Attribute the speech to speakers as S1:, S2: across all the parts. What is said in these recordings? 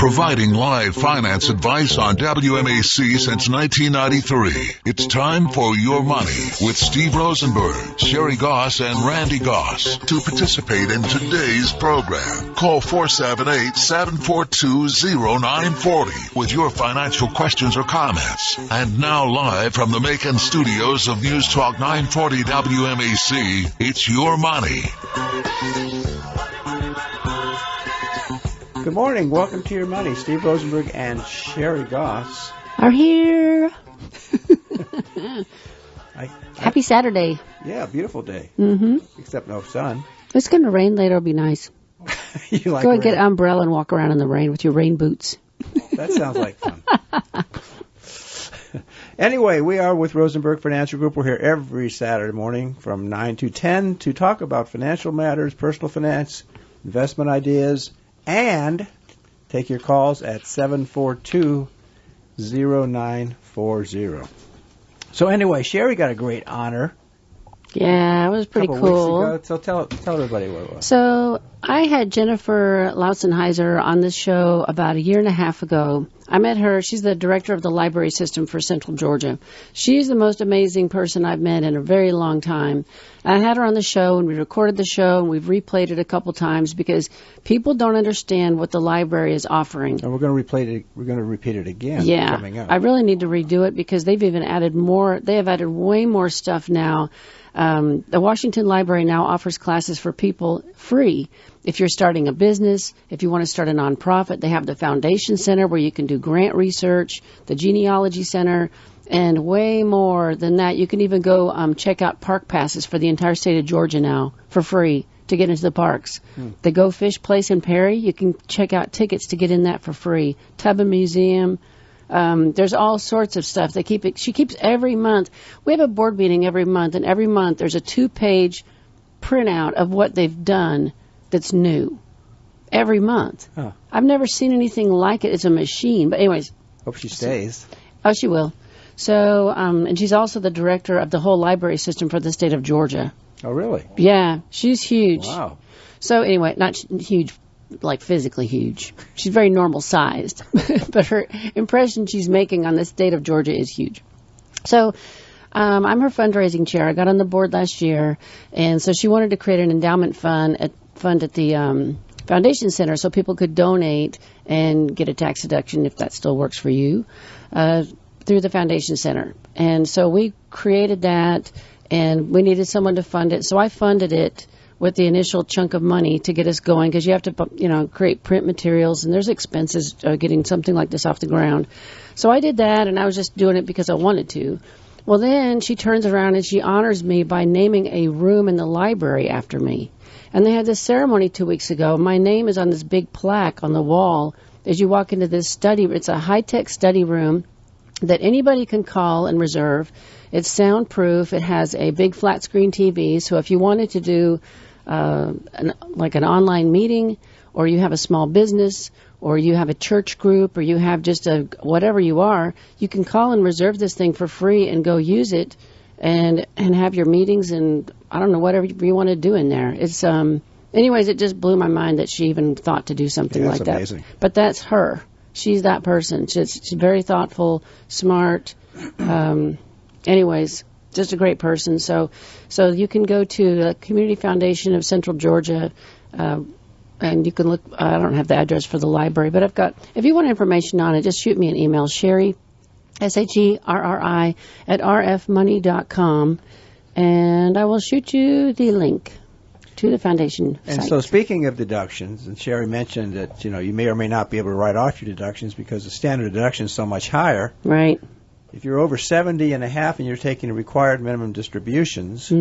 S1: providing live finance advice on WMAC since 1993. It's time for Your Money with Steve Rosenberg, Sherri Goss, and Randy Goss. To participate in today's program, call 478-742-0940 with your financial questions or comments. And now live from the Macon studios of News Talk 940 WMAC, it's Your Money.
S2: Good morning. Welcome to Your Money. Steve Rosenberg and Sherri Goss
S3: are here. Happy Saturday.
S2: Yeah, beautiful day.
S3: Mm-hmm.
S2: Except no sun.
S3: It's going to rain later. It'll be nice.
S2: You like
S3: Go and
S2: rain?
S3: get an umbrella and walk around in the rain with your rain boots.
S2: That sounds like fun. Anyway, we are with Rosenberg Financial Group. We're here every Saturday morning from 9 to 10 to talk about financial matters, personal finance, investment ideas, and take your calls at 742-0940. So anyway, Sherri got a great honor.
S3: Yeah, it was pretty cool.
S2: Weeks ago. So tell everybody what it was.
S3: So I had Jennifer Lausenheiser on this show about a year and a half ago. I met her. She's the director of the library system for Central Georgia. She's the most amazing person I've met in a very long time. I had her on the show, and we recorded the show, and we've replayed it a couple times because people don't understand what the library is offering.
S2: And we're going to replay it. We're going to repeat it again.
S3: Yeah,
S2: coming up.
S3: I really need to redo it because they've even added more. They have added way more stuff now. The Washington Library now offers classes for people free. If you're starting a business, if you want to start a nonprofit, they have the Foundation Center where you can do grant research, the Genealogy Center, and way more than that. You can even go check out park passes for the entire state of Georgia now for free to get into the parks. The Go Fish Place in Perry, you can check out tickets to get in that for free. Tubman Museum. There's all sorts of stuff. She keeps every month. We have a board meeting every month, and every month there's a 2-page printout of what they've done that's new. Every month. Huh. I've never seen anything like it. It's a machine. But anyways.
S2: Hope she stays.
S3: Oh, she will. So, and she's also the director of the whole library system for the state of Georgia.
S2: Oh, really?
S3: Yeah. She's huge.
S2: Wow.
S3: So anyway, not huge, like physically huge. She's very normal sized, but her impression she's making on the state of Georgia is huge. So I'm her fundraising chair. I got on the board last year, and so she wanted to create an endowment fund at the Foundation Center so people could donate and get a tax deduction if that still works for you through the Foundation Center. And so we created that, and we needed someone to fund it. So I funded it with the initial chunk of money to get us going because you have to, create print materials, and there's expenses getting something like this off the ground. So I did that, and I was just doing it because I wanted to. Well, then she turns around and she honors me by naming a room in the library after me. And they had this ceremony 2 weeks ago. My name is on this big plaque on the wall as you walk into this study. It's a high-tech study room that anybody can call and reserve. It's soundproof. It has a big flat-screen TV. So if you wanted to do an online meeting, or you have a small business, or you have a church group, or you have just whatever you are, you can call and reserve this thing for free and go use it and have your meetings and I don't know, whatever you want to do in there. It's anyways, it just blew my mind that she even thought to do something like that. Amazing. But that's her. She's that person. She's very thoughtful, smart. Anyways, just a great person. So you can go to the Community Foundation of Central Georgia, and you can look. I don't have the address for the library, but I've got. If you want information on it, just shoot me an email, Sherri, SHERRI @rfmoney.com, and I will shoot you the link to the foundation site.
S2: And so speaking of deductions, and Sherri mentioned that you may or may not be able to write off your deductions because the standard deduction is so much higher.
S3: Right.
S2: If you're over 70 and a half and you're taking required minimum distributions,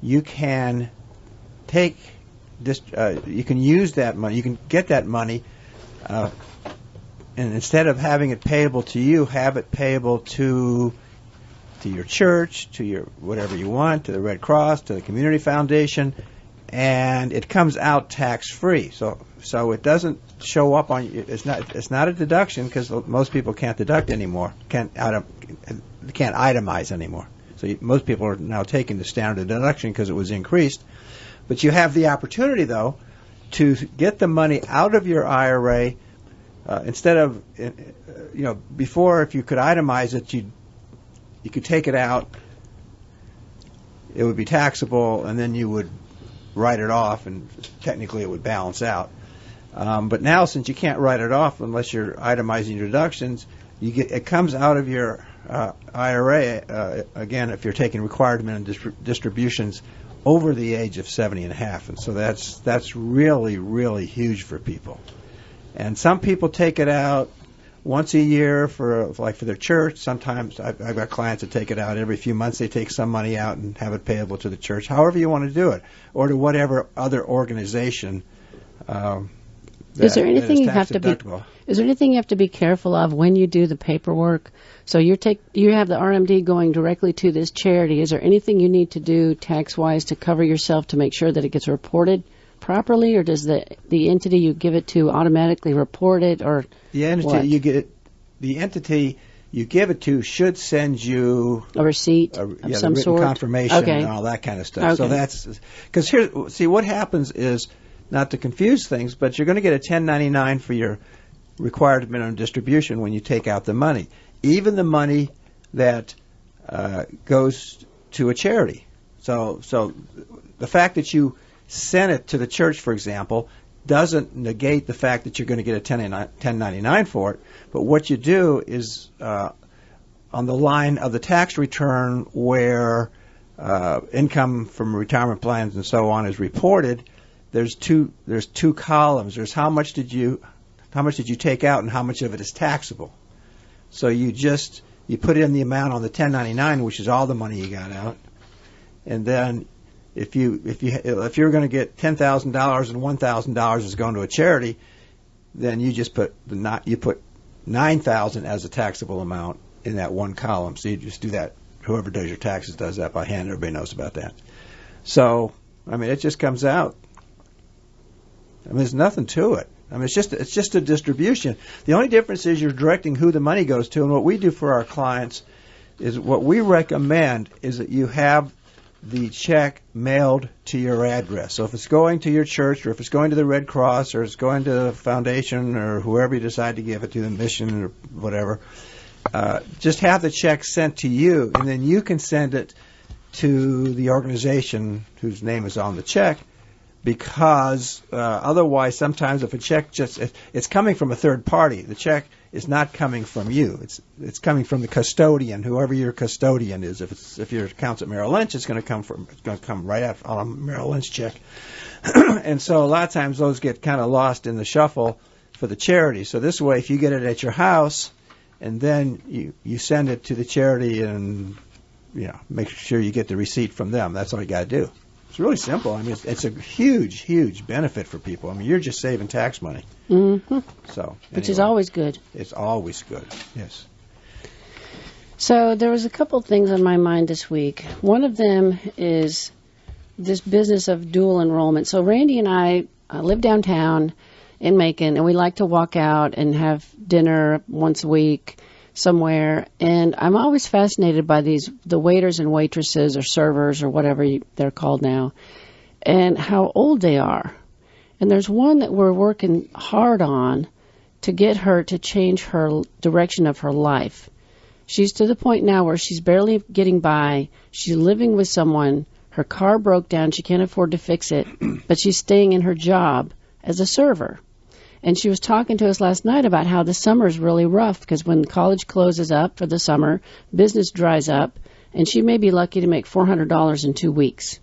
S2: you can take you can use that money. You can get that money, and instead of having it payable to you, have it payable to your church, to your whatever you want, to the Red Cross, to the Community Foundation, and it comes out tax-free. So it doesn't show up on you. It's not a deduction because most people can't deduct anymore. Can't itemize anymore. So most people are now taking the standard deduction because it was increased. But you have the opportunity, though, to get the money out of your IRA instead of, before if you could itemize it, you could take it out, it would be taxable, and then you would write it off, and technically it would balance out. But now, since you can't write it off unless you're itemizing your deductions, it comes out of your IRA, again, if you're taking required minimum distributions over the age of 70 and a half. And so that's really, really huge for people. And some people take it out once a year for their church. Sometimes I've got clients that take it out every few months. They take some money out and have it payable to the church, however you want to do it, or to whatever other organization.
S3: Is there anything you have to be careful of when you do the paperwork? So you have the RMD going directly to this charity. Is there anything you need to do tax-wise to cover yourself to make sure that it gets reported properly, or does the entity you give it to automatically report it, or
S2: the entity you give it to should send you
S3: a receipt of some sort,
S2: confirmation, and all that kind of stuff. Okay. So that's because what happens is, not to confuse things, but you're going to get a 1099 for your required minimum distribution when you take out the money, even the money that goes to a charity. So the fact that you sent it to the church, for example, doesn't negate the fact that you're going to get a 1099 for it. But what you do is on the line of the tax return where income from retirement plans and so on is reported, there's two columns. There's how much did you take out and how much of it is taxable. So you put in the amount on the 1099, which is all the money you got out, and then if you're going to get $10,000 and $1,000 is going to a charity, then you just put $9,000 as a taxable amount in that one column. So you just do that. Whoever does your taxes does that by hand. Everybody knows about that. So it just comes out. There's nothing to it. It's just a distribution. The only difference is you're directing who the money goes to, and what we do for our clients is what we recommend is that you have the check mailed to your address. So if it's going to your church, or if it's going to the Red Cross, or it's going to the foundation, or whoever you decide to give it to, the mission or whatever, just have the check sent to you, and then you can send it to the organization whose name is on the check. Because otherwise, sometimes if a check it's coming from a third party, the check is not coming from you. It's coming from the custodian, whoever your custodian is. If your account's at Merrill Lynch, it's going to come right out on a Merrill Lynch check. And so a lot of times those get kind of lost in the shuffle for the charity. So this way, if you get it at your house, and then you send it to the charity, and make sure you get the receipt from them. That's all you got to do. It's really simple. It's a huge, huge benefit for people. You're just saving tax money.
S3: Mm-hmm.
S2: So,
S3: which is always good.
S2: It's always good, yes.
S3: So there was a couple things on my mind this week. One of them is this business of dual enrollment. So Randy and I live downtown in Macon, and we like to walk out and have dinner once a week somewhere, and I'm always fascinated by the waiters and waitresses or servers or whatever they're called now, and how old they are. And there's one that we're working hard on to get her to change her direction of her life. She's to the point now where she's barely getting by. She's living with someone. Her car broke down. She can't afford to fix it, but she's staying in her job as a server. And she was talking to us last night about how the summer is really rough because when college closes up for the summer, business dries up, and she may be lucky to make $400 in 2 weeks.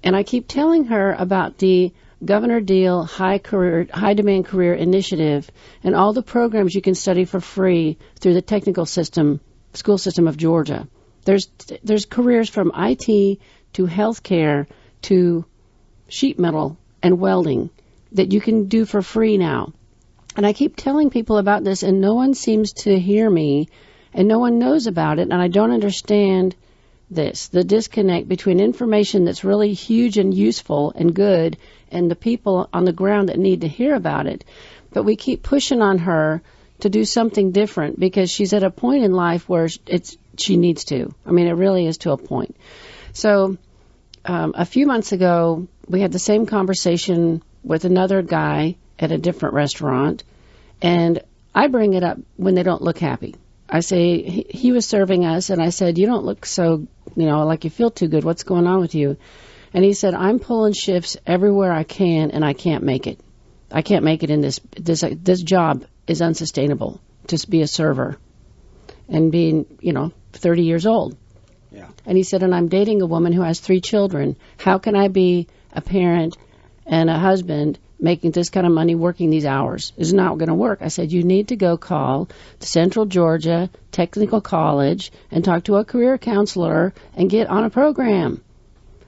S3: And I keep telling her about the Governor Deal High Demand Career Initiative and all the programs you can study for free through the technical school system of Georgia. There's careers from IT to healthcare to sheet metal and welding that you can do for free now. And I keep telling people about this, and no one seems to hear me, and no one knows about it, and I don't understand the disconnect between information that's really huge and useful and good and the people on the ground that need to hear about it. But we keep pushing on her to do something different because she's at a point in life where she needs to. It really is to a point. So a few months ago, we had the same conversation with another guy at a different restaurant, And I bring it up when they don't look happy. I say, he was serving us, and I said, you don't look so, like you feel too good. What's going on with you? And he said, I'm pulling shifts everywhere I can, and I can't make it. I can't make it in this job is unsustainable to be a server and being, 30 years old.
S2: Yeah.
S3: And he said, and I'm dating a woman who has 3 children. How can I be a parent and a husband making this kind of money working these hours? It's not going to work. I said, you need to go call the Central Georgia Technical College and talk to a career counselor and get on a program.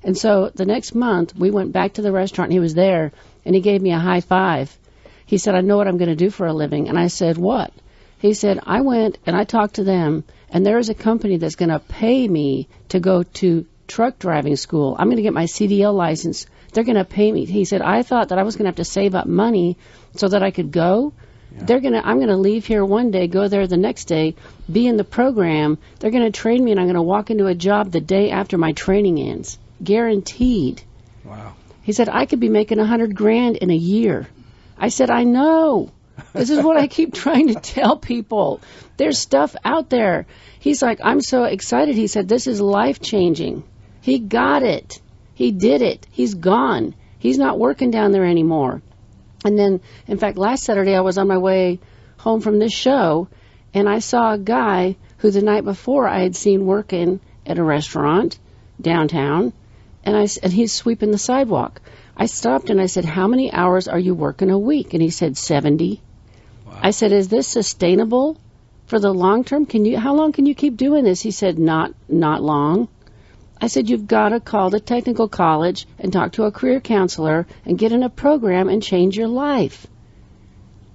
S3: And so the next month, we went back to the restaurant. He was there, and he gave me a high five. He said, I know what I'm going to do for a living. And I said, what? He said, I went and I talked to them, and there is a company that's going to pay me to go to truck driving school. I'm going to get my CDL license. They're going to pay me. He said, I thought that I was going to have to save up money so that I could go. Yeah. I'm going to leave here one day, go there the next day, be in the program. They're going to train me, and I'm going to walk into a job the day after my training ends. Guaranteed.
S2: Wow.
S3: He said, I could be making $100,000 in a year. I said, I know. This is what I keep trying to tell people. There's stuff out there. He's like, I'm so excited. He said, this is life-changing. He got it. He did it. He's gone. He's not working down there anymore. And then, in fact, last Saturday I was on my way home from this show, and I saw a guy who the night before I had seen working at a restaurant downtown, and he's sweeping the sidewalk. I stopped and I said, how many hours are you working a week? And he said, 70. Wow. I said, is this sustainable for the long term? How long can you keep doing this? He said, not long. I said, you've got to call the technical college and talk to a career counselor and get in a program and change your life.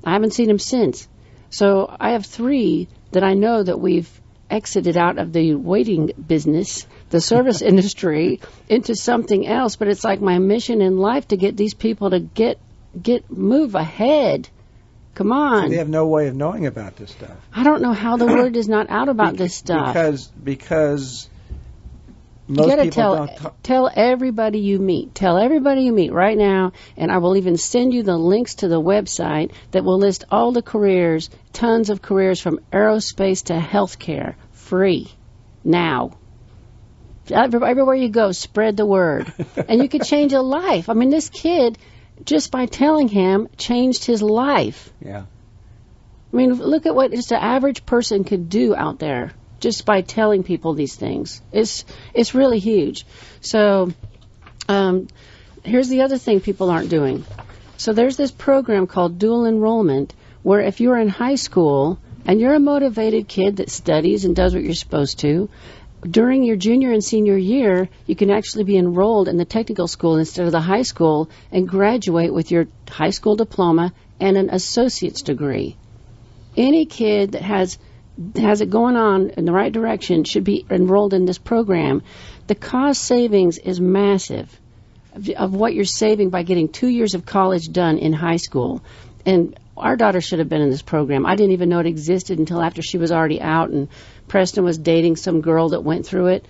S3: I haven't seen him since. So I have 3 that I know that we've exited out of the waiting business, the service industry, into something else. But it's like my mission in life to get these people to move ahead. Come on.
S2: So they have no way of knowing about this stuff.
S3: I don't know how the word is not out about this stuff.
S2: Because
S3: most
S2: people
S3: don't tell everybody you meet. Tell everybody you meet right now, and I will even send you the links to the website that will list all the careers, tons of careers from aerospace to healthcare, free, now. Everywhere you go, spread the word. And you could change a life. I mean, this kid, just by telling him, changed his life.
S2: Yeah.
S3: I mean, look at what just an average person could do out there just by telling people these things. It's really huge. So here's the other thing people aren't doing. So there's this program called dual enrollment where if you're in high school and you're a motivated kid that studies and does what you're supposed to, during your junior and senior year, you can actually be enrolled in the technical school instead of the high school and graduate with your high school diploma and an associate's degree. Any kid that has it going on in the right direction should be enrolled in this program. The cost savings is massive of what you're saving by getting 2 years of college done in high school. And our daughter should have been in this program. I didn't even know it existed until after she was already out, and Preston was dating some girl that went through it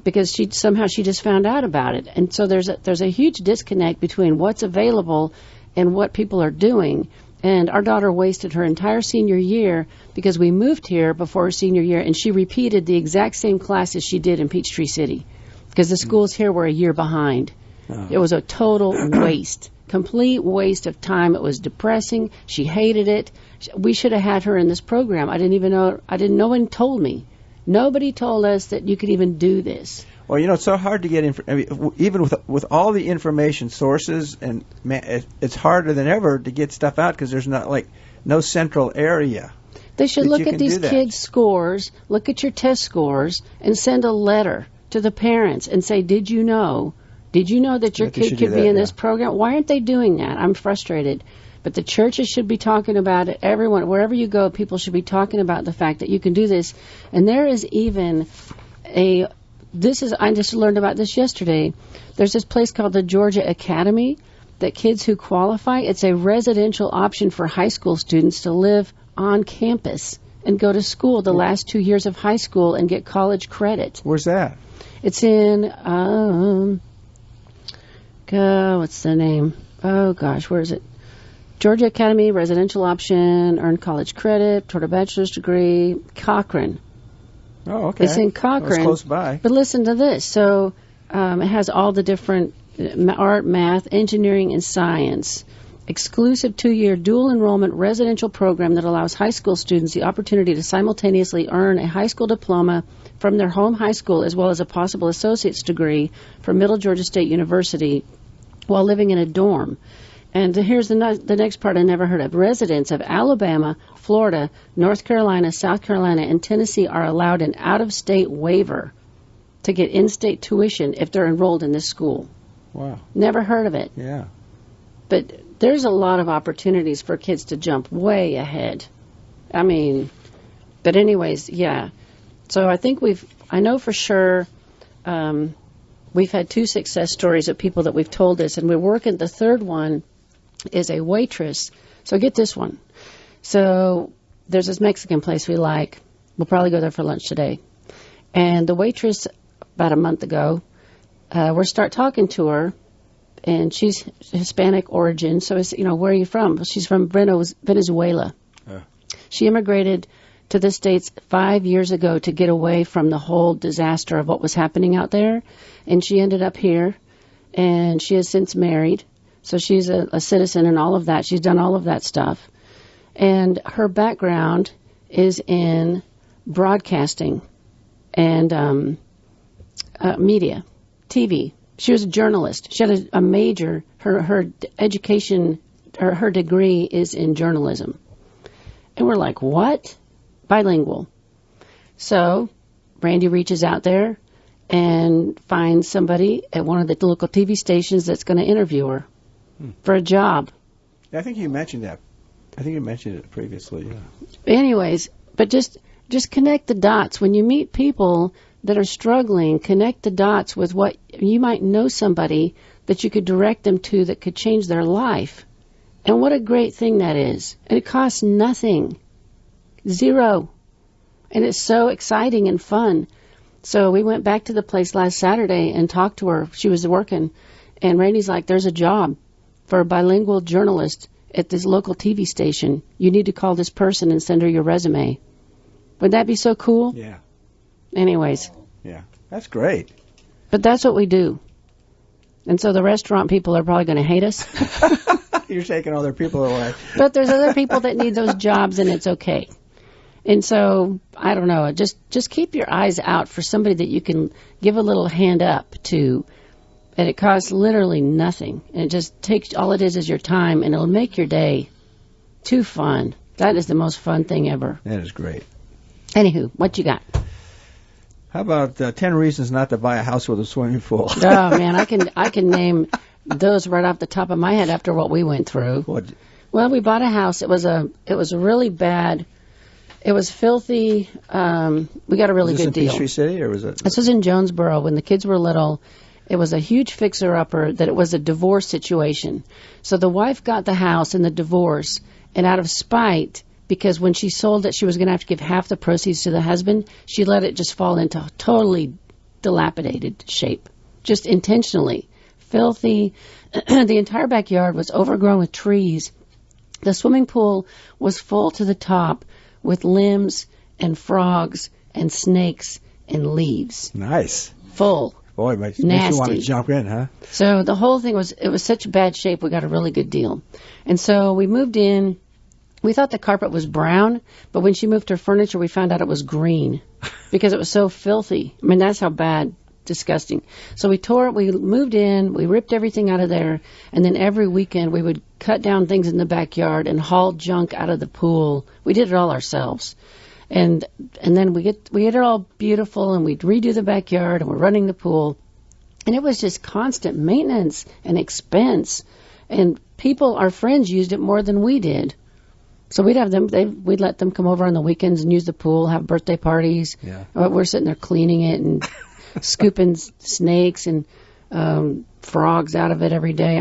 S3: because she just found out about it. And so there's a huge disconnect between what's available and what people are doing. And our daughter wasted her entire senior year because we moved here before her senior year, and she repeated the exact same classes she did in Peachtree City because the schools here were a year behind. Oh. It was a total waste, complete waste of time. It was depressing. She hated it. We should have had her in this program. I didn't even know. No one told me. Nobody told us that you could even do this.
S2: Well, it's so hard to get even with all the information sources, and it's harder than ever to get stuff out because there's no central area.
S3: They should look at these kids' scores, look at your test scores, and send a letter to the parents and say, Did you know that your kid could be in this program? Why aren't they doing that? I'm frustrated. But the churches should be talking about it. Everyone, wherever you go, people should be talking about the fact that you can do this. And there is even I just learned about this yesterday. There's this place called the Georgia Academy that kids who qualify, it's a residential option for high school students to live on campus and go to school the last 2 years of high school and get college credit.
S2: Where's that?
S3: It's in, what's the name? Oh, gosh, where is it? Georgia Academy, residential option, earn college credit, toward a bachelor's degree. Cochrane.
S2: Oh, okay.
S3: It's in Cochrane.
S2: That's close by.
S3: But listen to this. So it has all the different art, math, engineering, and science. Exclusive 2-year dual enrollment residential program that allows high school students the opportunity to simultaneously earn a high school diploma from their home high school as well as a possible associate's degree from Middle Georgia State University while living in a dorm. And here's the next part I never heard of. Residents of Alabama, Florida, North Carolina, South Carolina, and Tennessee are allowed an out-of-state waiver to get in-state tuition if they're enrolled in this school.
S2: Wow.
S3: Never heard of it.
S2: Yeah.
S3: But there's a lot of opportunities for kids to jump way ahead. I mean, but anyways, yeah. So I think I know for sure we've had 2 success stories of people that we've told this, and we're working. The third one is a waitress. So get this one. So there's this Mexican place we like. We'll probably go there for lunch today. And the waitress, about a month ago, we start talking to her, and she's Hispanic origin. So it's, where are you from? Well, she's from Venezuela. She immigrated to the States 5 years ago to get away from the whole disaster of what was happening out there. And she ended up here, and she has since married. So she's a citizen and all of that. She's done all of that stuff. And her background is in broadcasting and media, TV. She was a journalist. She had a major. Her education, her degree is in journalism. And we're like, what? Bilingual. So Randy reaches out there and finds somebody at one of the local TV stations that's going to interview her for a job.
S2: I think you mentioned that. I think you mentioned it previously. Yeah.
S3: Anyways, but just connect the dots. When you meet people that are struggling, connect the dots with what you might know somebody that you could direct them to that could change their life. And what a great thing that is. And it costs nothing. Zero. And it's so exciting and fun. So we went back to the place last Saturday and talked to her. She was working. And Randy's like, there's a job for a bilingual journalist at this local TV station. You need to call this person and send her your resume. Would that be so cool?
S2: Yeah.
S3: Anyways.
S2: Yeah. That's great.
S3: But that's what we do. And so the restaurant people are probably going to hate us.
S2: You're taking other people away.
S3: But there's other people that need those jobs, and it's okay. And so, I don't know, just keep your eyes out for somebody that you can give a little hand up to. And it costs literally nothing. And it just takes, all it is your time, and it'll make your day too fun. That is the most fun thing ever.
S2: That is great.
S3: Anywho, what you got?
S2: How about 10 reasons not to buy a house with a swimming pool?
S3: Oh, man, I can name those right off the top of my head after what we went through.
S2: What?
S3: Well, we bought a house. It was really bad. It was filthy. We got a really good deal.
S2: Was this in Peachtree City, or was it?
S3: This was in Jonesboro when the kids were little. It was a huge fixer-upper that it was a divorce situation. So the wife got the house in the divorce, and out of spite, because when she sold it, she was going to have to give half the proceeds to the husband, she let it just fall into totally dilapidated shape, just intentionally. Filthy. The entire backyard was overgrown with trees. The swimming pool was full to the top with limbs and frogs and snakes and leaves.
S2: Nice.
S3: Full.
S2: Boy, makes you want to jump in, huh?
S3: So the whole thing was such bad shape, we got a really good deal. And so we moved in. We thought the carpet was brown, but when she moved her furniture, we found out it was green because it was so filthy. I mean, that's how bad, disgusting. So we moved in, we ripped everything out of there, and then every weekend we would cut down things in the backyard and haul junk out of the pool. We did it all ourselves. And then we get it all beautiful, and we'd redo the backyard, and we're running the pool. And it was just constant maintenance and expense. And our friends used it more than we did. So we'd let them come over on the weekends and use the pool, have birthday parties.
S2: Yeah.
S3: We're sitting there cleaning it and scooping snakes and frogs out of it every day.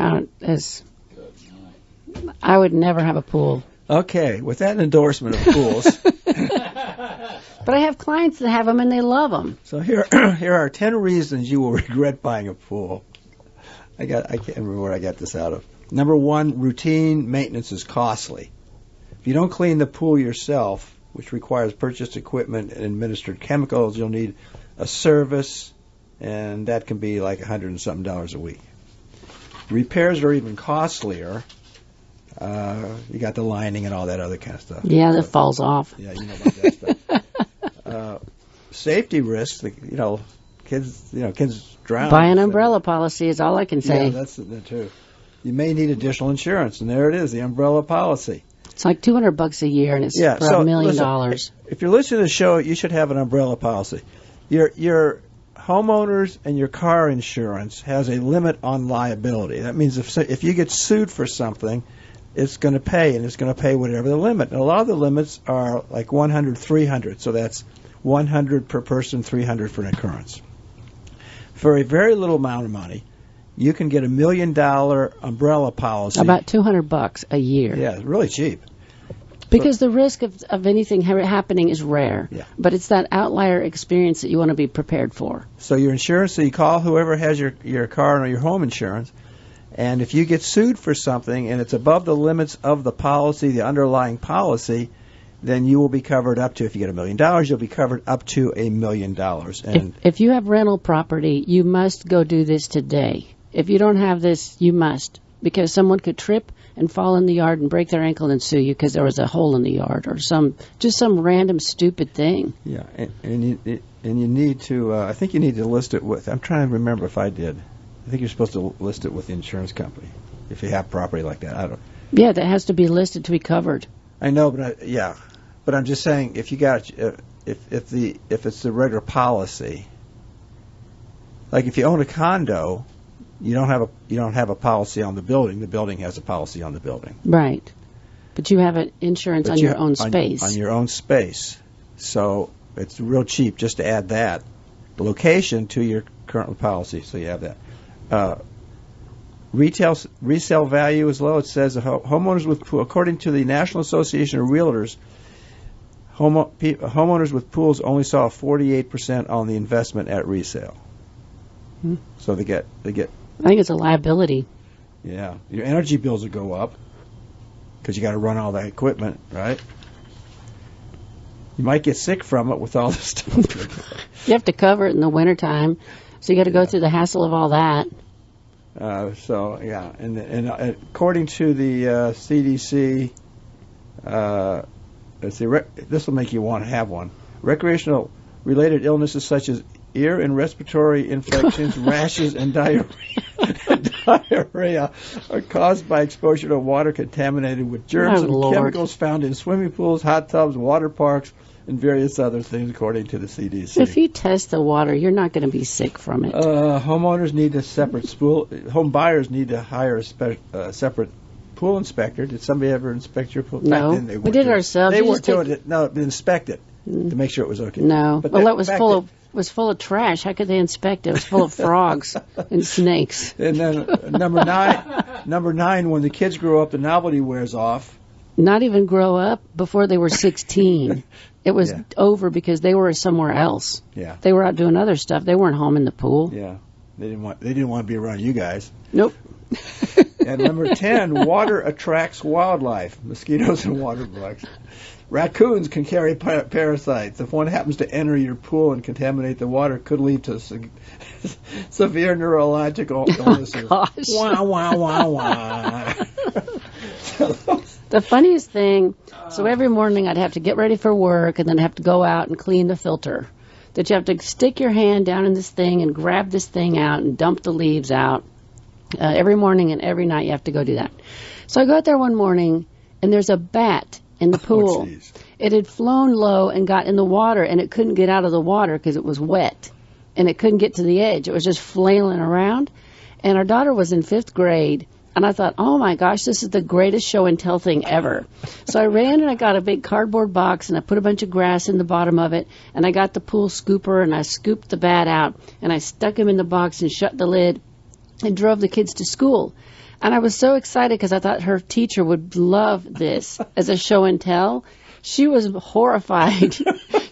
S3: I would never have a pool.
S2: Okay, with that endorsement of pools.
S3: But I have clients that have them and they love them.
S2: So here are 10 reasons you will regret buying a pool. I can't remember where I got this out of. Number one, routine maintenance is costly. If you don't clean the pool yourself, which requires purchased equipment and administered chemicals, you'll need a service, and that can be like $100 and something a week. Repairs are even costlier. You got the lining and all that other kind of stuff.
S3: Yeah, that falls off.
S2: Yeah, you know about that stuff. Safety risks, kids drown.
S3: Buy an umbrella policy is all I can say.
S2: Yeah, that's that too. You may need additional insurance, and there it is, the umbrella policy.
S3: It's like $200 a year, and it's for $1 million.
S2: Listen, if you're listening to the show, you should have an umbrella policy. Your homeowners and your car insurance has a limit on liability. That means if you get sued for something, it's going to pay, and it's going to pay whatever the limit. And a lot of the limits are like 100, 300, so that's 100 per person, 300 for an occurrence. For a very little amount of money, you can get $1 million umbrella policy.
S3: About $200 a year.
S2: Yeah, it's really cheap.
S3: Because the risk of anything happening is rare.
S2: Yeah.
S3: But it's that outlier experience that you want to be prepared for.
S2: So your insurance, so you call whoever has your car or your home insurance, and if you get sued for something and it's above the limits of the policy, the underlying policy, then you will be covered up to, if you get $1 million, you'll be covered up to $1 million. And
S3: if you have rental property, you must go do this today. If you don't have this, you must. Because someone could trip and fall in the yard and break their ankle and sue you because there was a hole in the yard or some random stupid thing.
S2: Yeah, and you need to, I think you need to list it with, I'm trying to remember if I did. I think you're supposed to list it with the insurance company if you have property like that. I don't.
S3: Yeah, that has to be listed to be covered.
S2: I know, but I'm just saying if you got if it's the regular policy, like if you own a condo, you don't have a policy on the building. The building has a policy on the building.
S3: Right, but you have an insurance on your own space.
S2: On your own space, so it's real cheap just to add that location to your current policy. So you have that. Resale value is low. It says homeowners with pool, according to the National Association of Realtors, homeowners with pools only saw 48% on the investment at resale. So they get.
S3: I think it's a liability.
S2: Yeah, your energy bills will go up because you got to run all that equipment, right? You might get sick from it with all this stuff.
S3: You have to cover it in the wintertime, so you got to go through the hassle of all that. And according to the CDC, let's see, this will make you want to have one. Recreational related illnesses such as ear and respiratory infections, rashes, and diarrhea are caused by exposure to water contaminated with germs and chemicals found in swimming pools, hot tubs, water parks, and various other things, according to the CDC. If you test the water, you're not going to be sick from it.
S2: Homeowners need a separate home buyers need to hire a separate pool inspector. Did somebody ever inspect your pool?
S3: No, we did it ourselves.
S2: They weren't doing it. No, inspect it to make sure it was okay.
S3: No, but it was full of trash. How could they inspect it? It was full of frogs and snakes.
S2: And then number nine, when the kids grow up, the novelty wears off.
S3: Not even grow up before they were 16. It was over because they were somewhere else.
S2: Yeah.
S3: They were out doing other stuff. They weren't home in the pool.
S2: Yeah. They didn't want to be around you guys.
S3: Nope.
S2: And number 10, water attracts wildlife, mosquitoes and water bugs. Raccoons can carry parasites. If one happens to enter your pool and contaminate the water, it could lead to severe neurological illnesses.
S3: Oh, gosh.
S2: Wah, wah, wah, wah.
S3: The funniest thing, so every morning I'd have to get ready for work and then have to go out and clean the filter. That you have to stick your hand down in this thing and grab this thing out and dump the leaves out. Every morning and every night you have to go do that. So I go out there one morning and there's a bat in the pool.
S2: Oh,
S3: it had flown low and got in the water, and it couldn't get out of the water because it was wet, and it couldn't get to the edge. It was just flailing around, and our daughter was in 5th grade, and I thought, oh my gosh, this is the greatest show and tell thing ever. So I ran and I got a big cardboard box, and I put a bunch of grass in the bottom of it, and I got the pool scooper, and I scooped the bat out, and I stuck him in the box and shut the lid and drove the kids to school. And I was so excited because I thought her teacher would love this as a show and tell. She was horrified.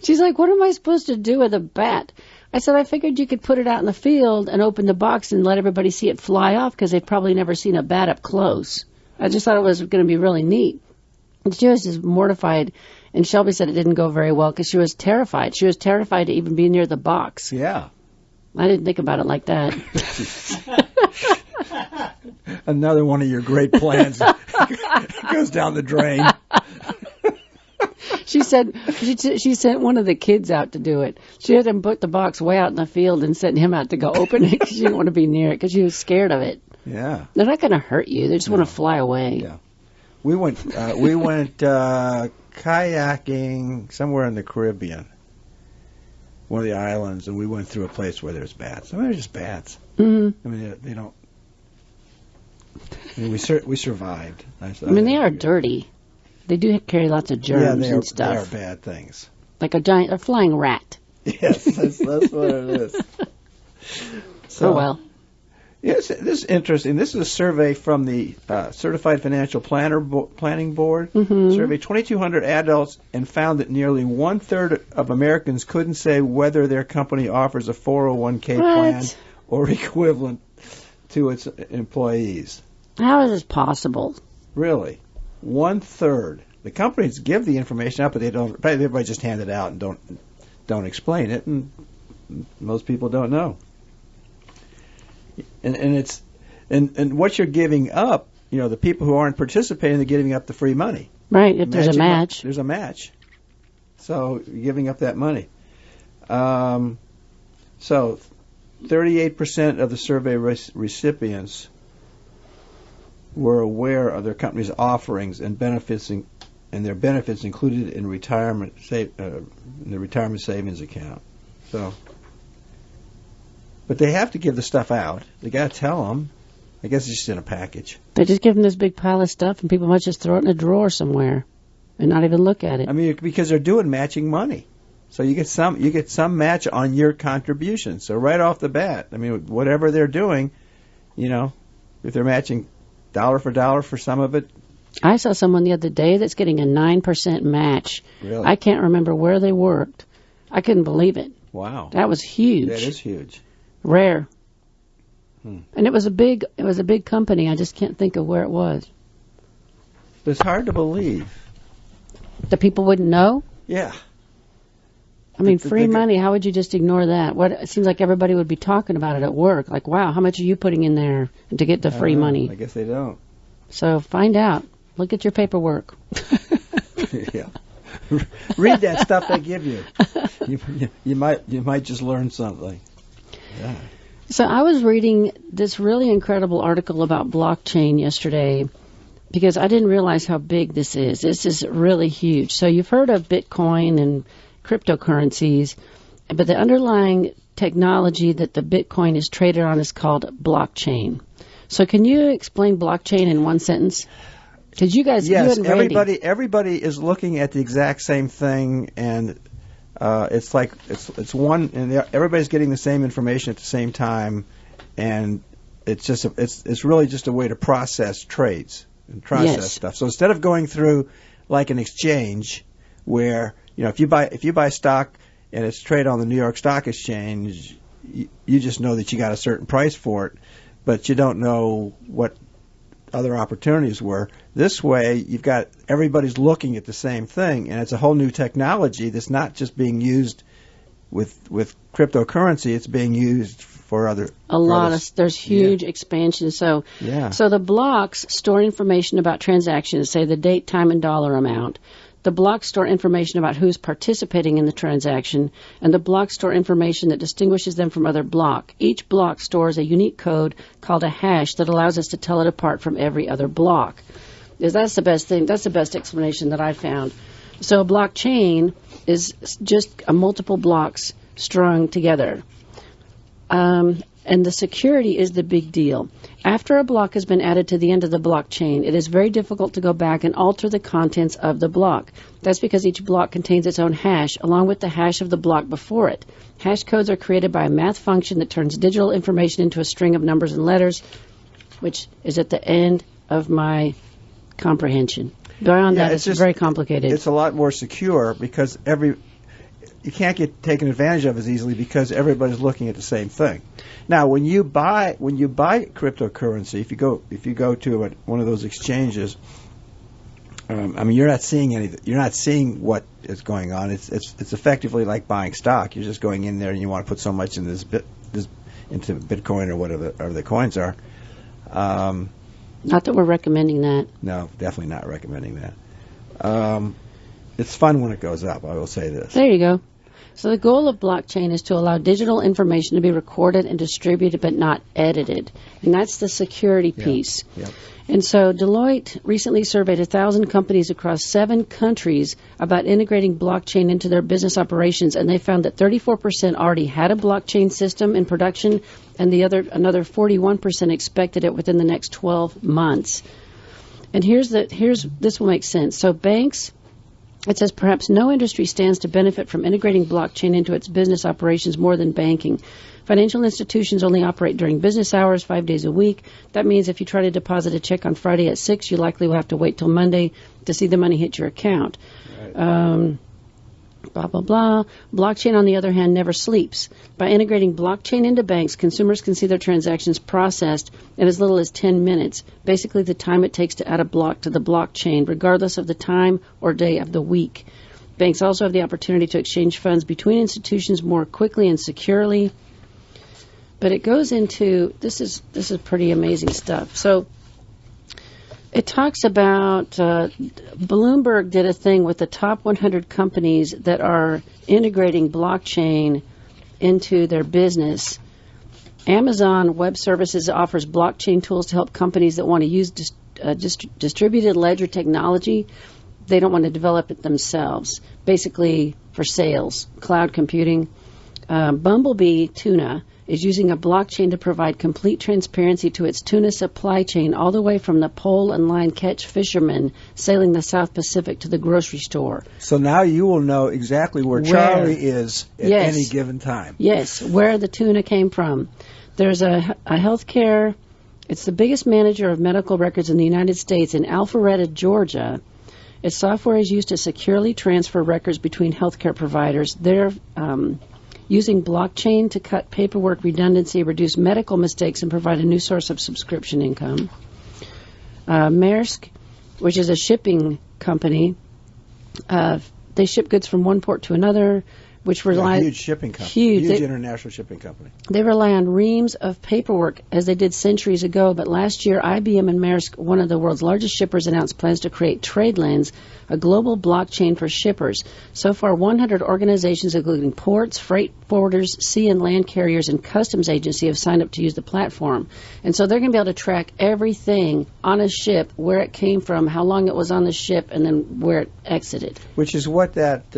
S3: She's like, what am I supposed to do with a bat? I said, I figured you could put it out in the field and open the box and let everybody see it fly off because they've probably never seen a bat up close. I just thought it was going to be really neat. And she was just mortified. And Shelby said it didn't go very well because she was terrified. She was terrified to even be near the box.
S2: Yeah.
S3: I didn't think about it like that.
S2: Another one of your great plans goes down the drain.
S3: She said she sent one of the kids out to do it. She had him put the box way out in the field and sent him out to go open it because she didn't want to be near it because she was scared of it.
S2: Yeah.
S3: They're not going to hurt you. They just want to fly away.
S2: Yeah. We went kayaking somewhere in the Caribbean, one of the islands, and we went through a place where there's bats. I mean, they're just bats.
S3: Mm-hmm.
S2: I mean, they don't. I mean, we survived.
S3: They are dirty. They do carry lots of germs and stuff.
S2: They are bad things.
S3: Like a flying rat.
S2: Yes, that's what it is. So,
S3: oh, well.
S2: Yes, this is interesting. This is a survey from the Certified Financial Planning Board.
S3: Mm-hmm.
S2: Surveyed 2,200 adults and found that nearly one-third of Americans couldn't say whether their company offers a 401k plan or equivalent to its employees.
S3: How is this possible?
S2: Really? One-third. The companies give the information out, but they don't. Everybody just hand it out and don't explain it, and most people don't know. And what you're giving up, the people who aren't participating, they're giving up the free money.
S3: Right, if there's a match.
S2: There's a match. So you're giving up that money. So 38% of the survey recipients were aware of their company's offerings and benefits, and their benefits included in the retirement savings account. So. But they have to give the stuff out. They got to tell them. I guess it's just in a package.
S3: They just give them this big pile of stuff, and people might just throw it in a drawer somewhere and not even look at it.
S2: I mean, because they're doing matching money, so you get some match on your contribution. So right off the bat, I mean, whatever they're doing, if they're matching dollar for some of it.
S3: I saw someone the other day that's getting a 9% match.
S2: Really?
S3: I can't remember where they worked. I couldn't believe it.
S2: Wow.
S3: That was huge.
S2: That is huge.
S3: Rare. And it was a big company. I just can't think of where it was.
S2: It's hard to believe.
S3: The people wouldn't know?
S2: Yeah.
S3: I mean, free money, how would you just ignore that? It seems like everybody would be talking about it at work. Like, wow, how much are you putting in there to get the free money?
S2: I guess they don't.
S3: So find out. Look at your paperwork.
S2: Yeah. Read that stuff they give you. You might just learn something. Yeah.
S3: So I was reading this really incredible article about blockchain yesterday because I didn't realize how big this is. This is really huge. So you've heard of Bitcoin and cryptocurrencies, but the underlying technology that the Bitcoin is traded on is called blockchain. So can you explain blockchain in one sentence? Because you guys,
S2: yes,
S3: you and Randy,
S2: everybody is looking at the exact same thing, and it's like it's one, and everybody's getting the same information at the same time, and it's just it's really just a way to process trades and process stuff. So instead of going through like an exchange where if you buy stock and it's traded on the New York Stock Exchange, you just know that you got a certain price for it, but you don't know what other opportunities were. This way, you've got everybody's looking at the same thing, and it's a whole new technology that's not just being used with cryptocurrency. It's being used for other.
S3: There's huge expansion. So the blocks store information about transactions, say the date, time, and dollar amount. The blocks store information about who's participating in the transaction, and the blocks store information that distinguishes them from other block. Each block stores a unique code called a hash that allows us to tell it apart from every other block. That's the best thing. That's the best explanation that I found. So a blockchain is just multiple blocks strung together. And the security is the big deal. After a block has been added to the end of the blockchain, it is very difficult to go back and alter the contents of the block. That's because each block contains its own hash, along with the hash of the block before it. Hash codes are created by a math function that turns digital information into a string of numbers and letters, which is at the end of my comprehension. Beyond that, it's very complicated.
S2: It's a lot more secure because get taken advantage of as easily because everybody's looking at the same thing. Now, when you buy cryptocurrency, if you go to one of those exchanges, you're not seeing anything. You're not seeing what is going on. It's effectively like buying stock. You're just going in there and you want to put so much in into Bitcoin or whatever the coins are.
S3: Not that we're recommending that.
S2: No, definitely not recommending that. It's fun when it goes up, I will say this.
S3: There you go. So the goal of blockchain is to allow digital information to be recorded and distributed but not edited. And that's the security piece.
S2: Yep.
S3: And so Deloitte recently surveyed 1,000 companies across 7 countries about integrating blockchain into their business operations, and they found that 34% already had a blockchain system in production, and another 41% expected it within the next 12 months. And this will make sense. So banks, it says perhaps no industry stands to benefit from integrating blockchain into its business operations more than banking. Financial institutions only operate during business hours, 5 days a week. That means if you try to deposit a check on Friday at 6, you likely will have to wait till Monday to see the money hit your account. Right. Blah, blah, blah. Blockchain, on the other hand, never sleeps. By integrating blockchain into banks, consumers can see their transactions processed in as little as 10 minutes, basically the time it takes to add a block to the blockchain, regardless of the time or day of the week. Banks also have the opportunity to exchange funds between institutions more quickly and securely. But it goes into, this is pretty amazing stuff. So it talks about, Bloomberg did a thing with the top 100 companies that are integrating blockchain into their business. Amazon Web Services offers blockchain tools to help companies that want to use distributed ledger technology. They don't want to develop it themselves, basically for sales, cloud computing. Bumblebee Tuna is using a blockchain to provide complete transparency to its tuna supply chain all the way from the pole and line catch fishermen sailing the South Pacific to the grocery store.
S2: So now you will know exactly where Charlie is at any given time.
S3: Yes, where the tuna came from. There's a healthcare, it's the biggest manager of medical records in the United States in Alpharetta, Georgia. Its software is used to securely transfer records between healthcare providers. They're using blockchain to cut paperwork redundancy, reduce medical mistakes, and provide a new source of subscription income. Maersk, which is a shipping company, they ship goods from one port to another, which rely
S2: huge shipping company, huge international shipping company.
S3: They rely on reams of paperwork as they did centuries ago. But last year, IBM and Maersk, one of the world's largest shippers, announced plans to create TradeLens, a global blockchain for shippers. So far, 100 organizations, including ports, freight forwarders, sea and land carriers, and customs agency, have signed up to use the platform. And so they're going to be able to track everything on a ship, where it came from, how long it was on the ship, and then where it exited.
S2: Which is what that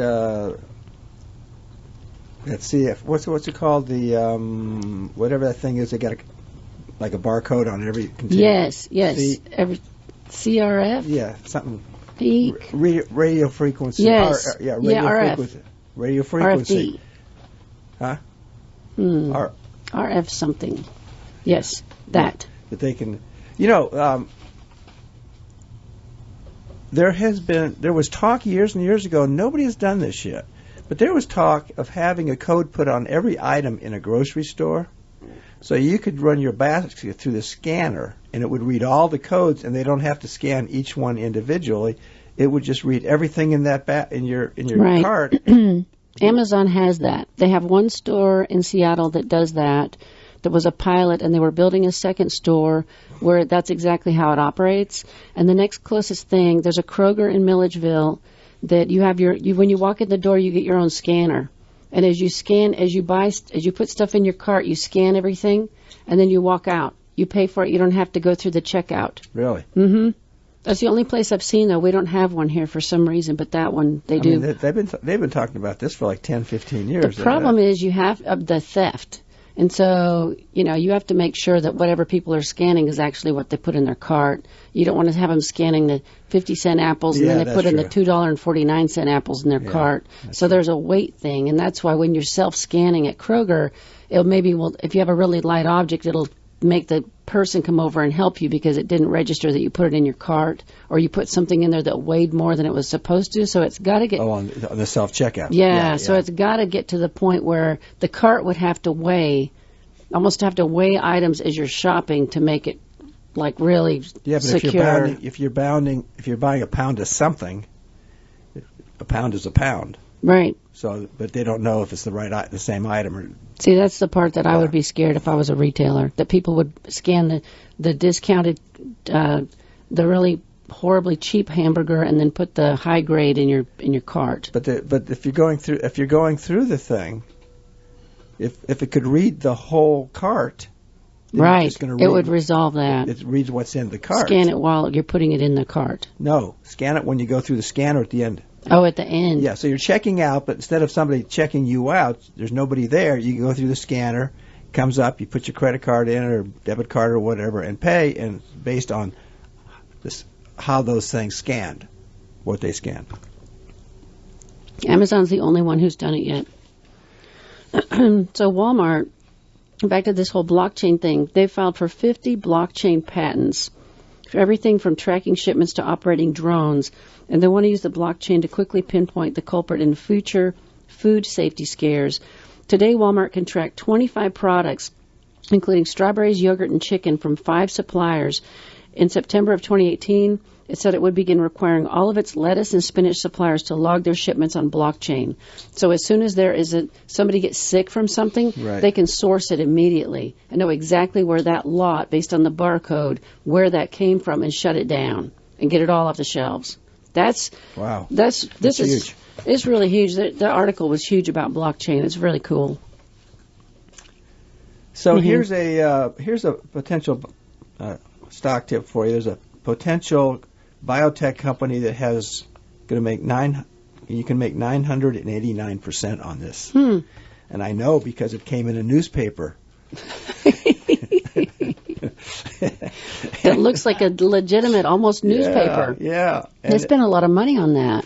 S2: CF, what's it called? The whatever that thing is, they got like a barcode on every container.
S3: Yes. Every CRF.
S2: Yeah, something.
S3: Peak.
S2: Radio frequency.
S3: Yes.
S2: Radio frequency. Radio frequency.
S3: RF.
S2: Huh?
S3: RF something. Yes, that.
S2: That they can, there was talk years and years ago. Nobody has done this yet. But there was talk of having a code put on every item in a grocery store, so you could run your basket through the scanner, and it would read all the codes, and they don't have to scan each one individually. It would just read everything in that in your cart.
S3: Amazon has that. They have one store in Seattle that does that. That was a pilot, and they were building a second store where that's exactly how it operates. And the next closest thing, there's a Kroger in Milledgeville that you have when you walk in the door, you get your own scanner. And as you put stuff in your cart, you scan everything, and then you walk out. You pay for it. You don't have to go through the checkout.
S2: Really?
S3: Mm-hmm. That's the only place I've seen, though. We don't have one here for some reason, but that one, they do.
S2: They've been talking about this for like 10, 15 years.
S3: The problem is you have the theft. And so, you have to make sure that whatever people are scanning is actually what they put in their cart. You don't want to have them scanning the 50-cent apples and then they put in the $2.49 apples in their cart. So there's a weight thing, and that's why when you're self-scanning at Kroger, if you have a really light object, it'll make the person come over and help you because it didn't register that you put it in your cart, or you put something in there that weighed more than it was supposed to. So it's got to get...
S2: Oh, on the self-checkout.
S3: Yeah, so it's got to get to the point where the cart would have to weigh items as you're shopping to make it like really secure.
S2: If you're buying a pound of something, a pound is a pound.
S3: Right.
S2: So, but they don't know if it's the same item. Or,
S3: see, that's the part that I would be scared if I was a retailer, that people would scan the discounted, the really horribly cheap hamburger and then put the high grade in your cart.
S2: But if you're going through the thing, if it could read the whole cart,
S3: right, it would resolve that.
S2: It reads what's in the cart.
S3: Scan it while you're putting it in the cart.
S2: No, scan it when you go through the scanner at the end.
S3: Oh, at the end.
S2: Yeah, so you're checking out, but instead of somebody checking you out, there's nobody there. You go through the scanner, comes up, you put your credit card in or debit card or whatever and pay, and based on how those things scanned, what they scanned.
S3: Amazon's the only one who's done it yet. So Walmart, back to this whole blockchain thing, they filed for 50 blockchain patents for everything from tracking shipments to operating drones. And they want to use the blockchain to quickly pinpoint the culprit in future food safety scares. Today, Walmart can track 25 products, including strawberries, yogurt, and chicken, from 5 suppliers. In September of 2018, it said it would begin requiring all of its lettuce and spinach suppliers to log their shipments on blockchain. So as soon as there is somebody gets sick from something,
S2: right, they
S3: can source it immediately and know exactly where that lot, based on the barcode, where that came from, and shut it down and get it all off the shelves.
S2: Wow.
S3: This is
S2: huge.
S3: It's really huge. The article was huge about blockchain. It's really cool.
S2: So here's a potential stock tip for you. There's a potential biotech company that has going to make you can make 989% on this. And I know because it came in a newspaper.
S3: It looks like a legitimate, almost newspaper.
S2: Yeah.
S3: They spent a lot of money on that.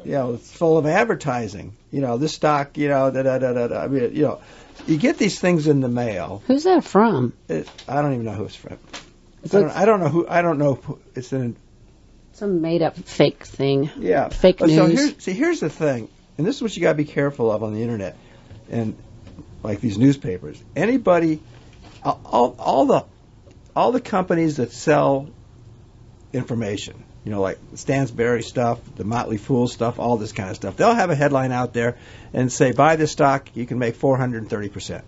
S2: Yeah, it's full of advertising. This stock, I mean, you get these things in the mail.
S3: Who's that from?
S2: I don't even know who it's from. I don't know who. It's
S3: some made-up fake thing.
S2: Yeah,
S3: fake news.
S2: So here's the thing, and this is what you got to be careful of on the internet, and like these newspapers. Anybody, all the companies that sell information, like Stansberry stuff, the Motley Fool stuff, all this kind of stuff, they'll have a headline out there and say, buy this stock, you can make 430%.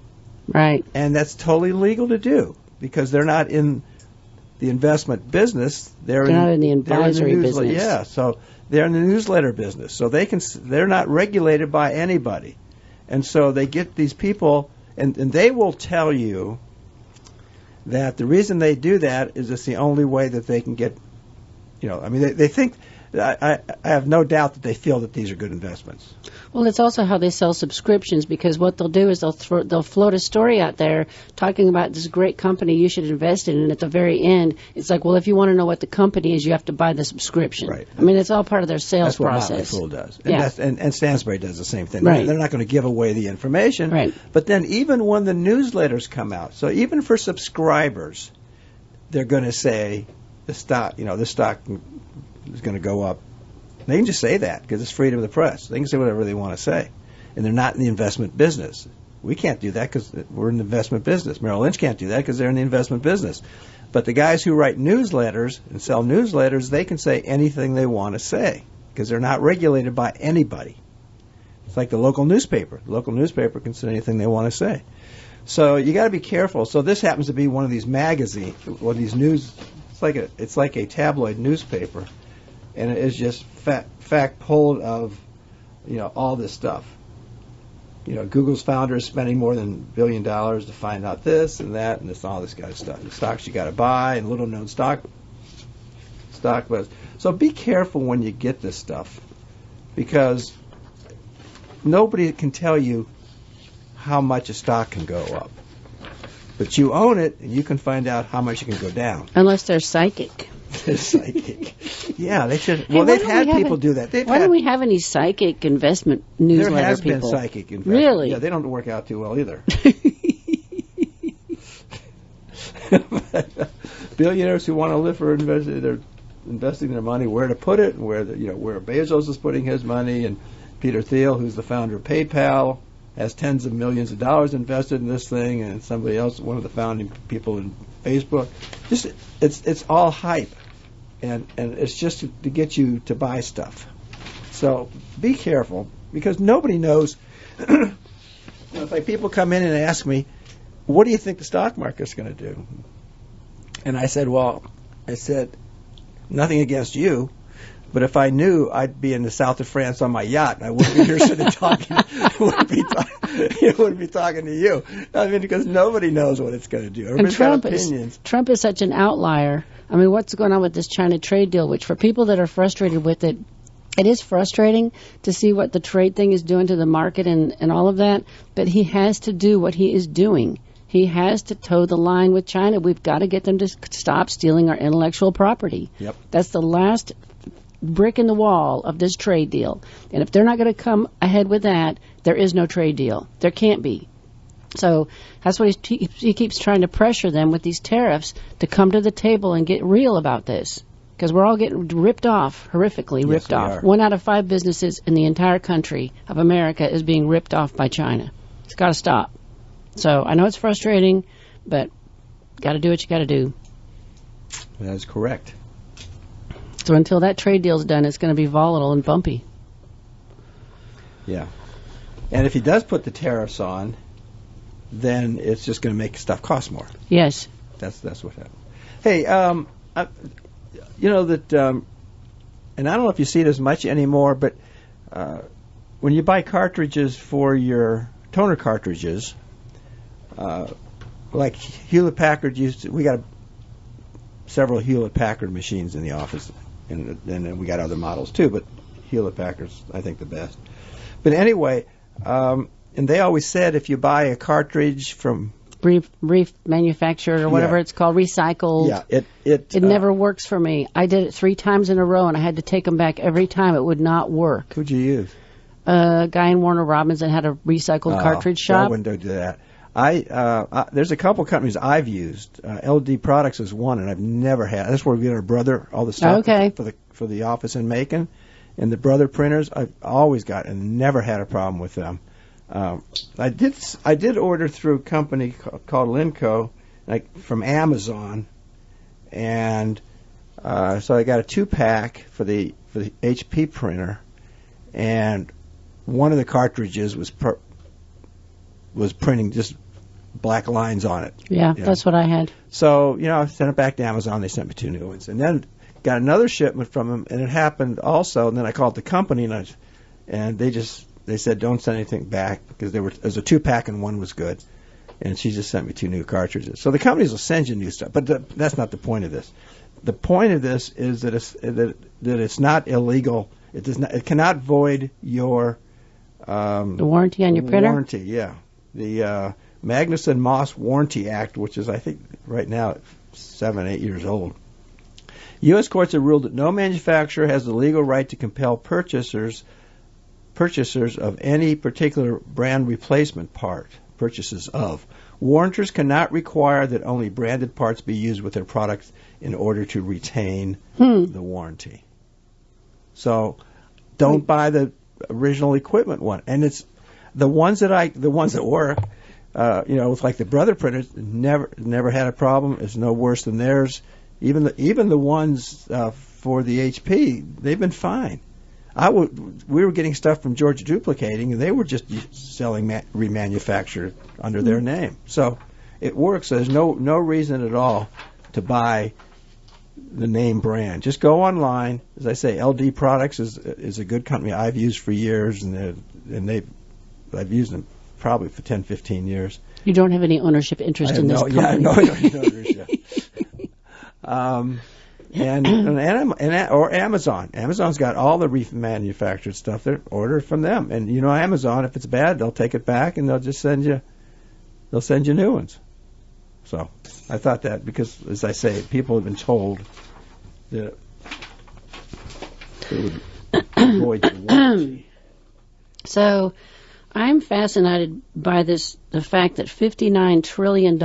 S3: Right.
S2: And that's totally legal to do because they're not in the investment business. They're
S3: not in the advisory business.
S2: Yeah, so they're in the newsletter business. So they're not regulated by anybody. And so they get these people, and they will tell you that the reason they do that is it's the only way that they can get, they think, I have no doubt that they feel that these are good investments.
S3: Well, it's also how they sell subscriptions, because what they'll do is they'll float a story out there talking about this great company you should invest in, and at the very end, it's like, well, if you want to know what the company is, you have to buy the subscription.
S2: Right.
S3: I mean, it's all part of their sales process.
S2: That's what Motley Fool does.
S3: And,
S2: and Stansberry does the same thing.
S3: Right.
S2: They're not going to give away the information.
S3: Right.
S2: But then even when the newsletters come out, so even for subscribers, they're going to say the stock, this stock is going to go up. They can just say that because it's freedom of the press. They can say whatever they want to say. And they're not in the investment business. We can't do that because we're in the investment business. Merrill Lynch can't do that because they're in the investment business. But the guys who write newsletters and sell newsletters, they can say anything they want to say because they're not regulated by anybody. It's like the local newspaper. The local newspaper can say anything they want to say. So you got to be careful. So this happens to be one of these magazines, one of these news. It's like a tabloid newspaper. And it is just fact pulled of, all this stuff. Google's founder is spending more than $1 billion to find out this and that and all this kind of stuff. The stocks you got to buy and little known stock buzz. So be careful when you get this stuff because nobody can tell you how much a stock can go up. But you own it and you can find out how much it can go down.
S3: Unless they're psychic.
S2: They're psychic. Yeah, they should. Well, they've had people do that.
S3: Why don't we have any psychic investment newsletter people?
S2: There has been psychic investment.
S3: Really?
S2: Yeah, they don't work out too well either. Billionaires who want to live for they're investing their money, where to put it, and where Bezos is putting his money, and Peter Thiel, who's the founder of PayPal, has tens of millions of dollars invested in this thing, and somebody else, one of the founding people in Facebook. Just it's all hype, and it's just to get you to buy stuff. So be careful, because nobody knows. It's like people come in and ask me, "What do you think the stock market's going to do?" And I said, nothing against you, but if I knew, I'd be in the south of France on my yacht. I wouldn't be here sitting talking. wouldn't be talking to you. I mean, because nobody knows what it's going to do. Everybody's got opinions.
S3: Trump is such an outlier. I mean, what's going on with this China trade deal? Which for people that are frustrated with it, it is frustrating to see what the trade thing is doing to the market and all of that. But he has to do what he is doing. He has to toe the line with China. We've got to get them to stop stealing our intellectual property.
S2: Yep.
S3: That's the last brick in the wall of this trade deal. And if they're not going to come ahead with that, there is no trade deal. There can't be. So that's what he keeps trying to pressure them with these tariffs to come to the table and get real about this. Because we're all getting ripped off, horrifically ripped off. 1 out of 5 businesses in the entire country of America is being ripped off by China. It's got to stop. So I know it's frustrating, but got to do what you got to do.
S2: That is correct.
S3: So until that trade deal's done, it's going to be volatile and bumpy.
S2: Yeah. And if he does put the tariffs on, then it's just going to make stuff cost more.
S3: Yes.
S2: That's what happens. Hey, you know that, and I don't know if you see it as much anymore, but when you buy cartridges for your toner cartridges, like Hewlett-Packard we got several Hewlett-Packard machines in the office, and then we got other models too, but Hewlett-Packard's, I think, the best. But anyway, and they always said if you buy a cartridge from
S3: remanufactured or whatever it's called, recycled.
S2: Yeah, it
S3: never works for me. I did it 3 times in a row, and I had to take them back every time. It would not work.
S2: Who'd you use?
S3: A guy in Warner Robins that had a recycled cartridge shop.
S2: I wouldn't do that. There's a couple companies I've used. LD Products is one, and I've never had. That's where we get our Brother, all the stuff for the office in Macon, and the Brother printers. I've always got and never had a problem with them. I did order through a company called Linco, like from Amazon, and so I got a 2-pack for the HP printer, and one of the cartridges was printing just black lines on it.
S3: Yeah, that's what I had.
S2: So, I sent it back to Amazon. They sent me 2 new ones. And then got another shipment from them, and it happened also. And then I called the company, and they said, don't send anything back, because there was a 2-pack and one was good. And she just sent me 2 new cartridges. So the companies will send you new stuff. But that's not the point of this. The point of this is that it's not illegal. It cannot void your
S3: the warranty on your printer?
S2: Warranty, yeah. The Magnuson-Moss Warranty Act, which is, I think, right now 7-8 years old. U.S. courts have ruled that no manufacturer has the legal right to compel purchasers of any particular brand replacement part. Purchases of. Warranters cannot require that only branded parts be used with their products in order to retain the warranty. So, don't buy the original equipment one. And it's the ones that work. With like the Brother printers, never had a problem. It's no worse than theirs. Even the ones for the HP, they've been fine. We were getting stuff from Georgia Duplicating, and they were just selling remanufactured under their name. So it works. There's no reason at all to buy the name brand. Just go online. As I say, LD Products is a good company I've used for years, and I've used them probably for 10, 15 years.
S3: You don't have any ownership interest in this company.
S2: Yeah, no ownership. Or Amazon. Amazon's got all the remanufactured stuff. They're ordered from them, and Amazon, if it's bad, they'll take it back and they'll just send you new ones. So I thought that because, as I say, people have been told that they would avoid the warranty.
S3: So I'm fascinated by the fact that $59 trillion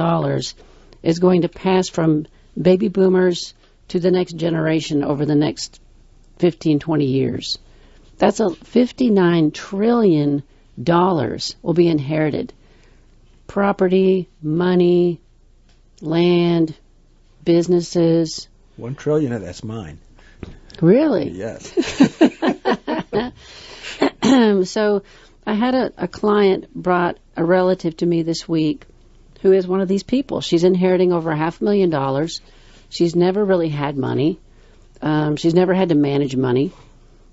S3: is going to pass from baby boomers to the next generation over the next 15, 20 years. That's $59 trillion will be inherited. Property, money, land, businesses.
S2: $1 trillion of that's mine.
S3: Really?
S2: Yes.
S3: So I had a client brought a relative to me this week who is one of these people. She's inheriting over $500,000. She's never really had money. She's never had to manage money.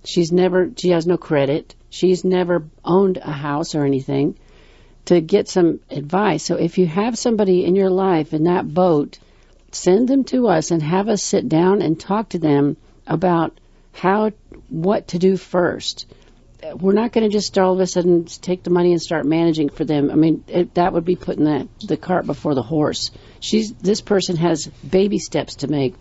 S3: She has no credit. She's never owned a house or anything. To get some advice. So if you have somebody in your life in that boat, send them to us and have us sit down and talk to them about what to do first. We're not going to just all of a sudden take the money and start managing for them. I mean, that would be putting the cart before the horse. This person has baby steps to make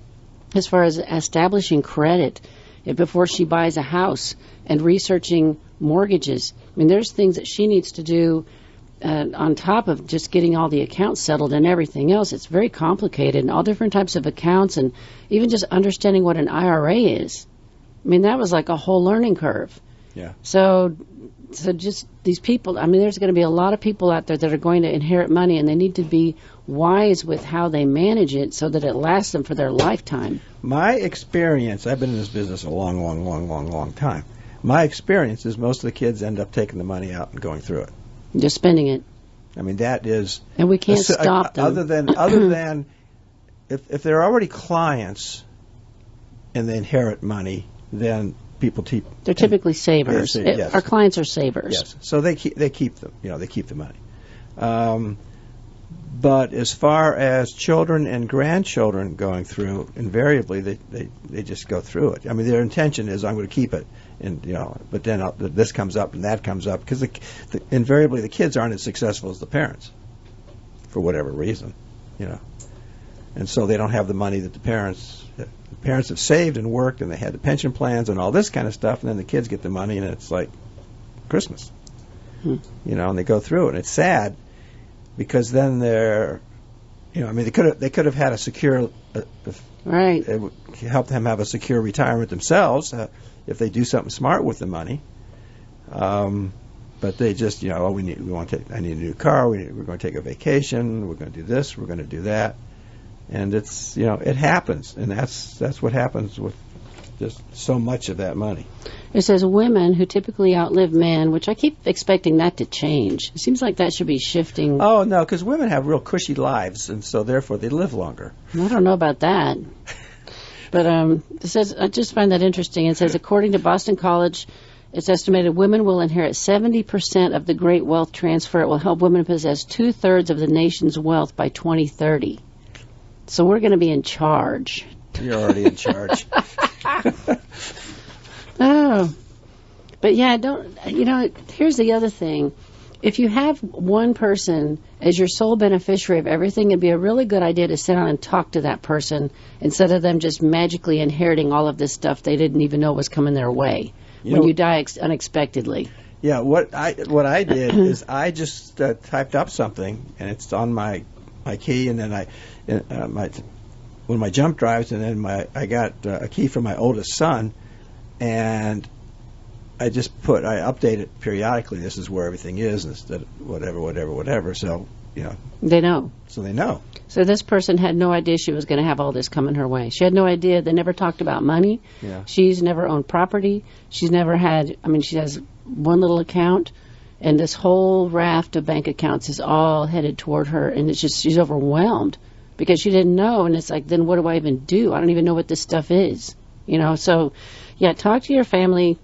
S3: as far as establishing credit before she buys a house and researching mortgages. I mean, there's things that she needs to do on top of just getting all the accounts settled and everything else. It's very complicated, and all different types of accounts, and even just understanding what an IRA is. I mean, that was like a whole learning curve.
S2: Yeah.
S3: So just these people, I mean, there's going to be a lot of people out there that are going to inherit money, and they need to be wise with how they manage it so that it lasts them for their lifetime.
S2: My experience, I've been in this business a long time. My experience is most of the kids end up taking the money out and going through it.
S3: Just spending it.
S2: I mean, that is...
S3: And we can't stop them.
S2: Other than if they're already clients and they inherit money, then people
S3: they're typically savers.
S2: Yes.
S3: Our clients are savers.
S2: Yes. So they keep them. They keep the money. But as far as children and grandchildren going through, invariably they just go through it. I mean, their intention is I'm going to keep it, and but then this comes up and that comes up because invariably the kids aren't as successful as the parents, for whatever reason, and so they don't have the money that the parents have saved and worked, and they had the pension plans and all this kind of stuff, and then the kids get the money and it's like Christmas, and they go through it, and it's sad. Because then they're, I mean, they could have had a secure,
S3: right?
S2: It would help them have a secure retirement themselves if they do something smart with the money. But they just, I need a new car. We're going to take a vacation. We're going to do this. We're going to do that, and it's, it happens, and that's what happens with just so much of that money.
S3: It says women who typically outlive men, which I keep expecting that to change. It seems like that should be shifting.
S2: Oh, no, because women have real cushy lives, and so therefore they live longer.
S3: I don't know about that. But it says, I just find that interesting. It says, according to Boston College, it's estimated women will inherit 70% of the great wealth transfer. It will help women possess 2/3 of the nation's wealth by 2030. So we're going to be in charge.
S2: You're already in charge.
S3: Oh, but yeah, here's the other thing. If you have one person as your sole beneficiary of everything, it'd be a really good idea to sit down and talk to that person instead of them just magically inheriting all of this stuff they didn't even know was coming their way when you die unexpectedly. Yeah,
S2: what I did is I just typed up something, and it's on my key, and then one of my jump drives, and then I got a key from my oldest son. And I update it periodically. This is where everything is, instead of whatever. So,
S3: They know.
S2: So they know.
S3: So this person had no idea she was going to have all this coming her way. She had no idea. They never talked about money.
S2: Yeah.
S3: She's never owned property. She's never had, she has one little account, and this whole raft of bank accounts is all headed toward her, and it's just, she's overwhelmed because she didn't know, and it's like, then what do I even do? I don't even know what this stuff is. So... Yeah, talk to your family,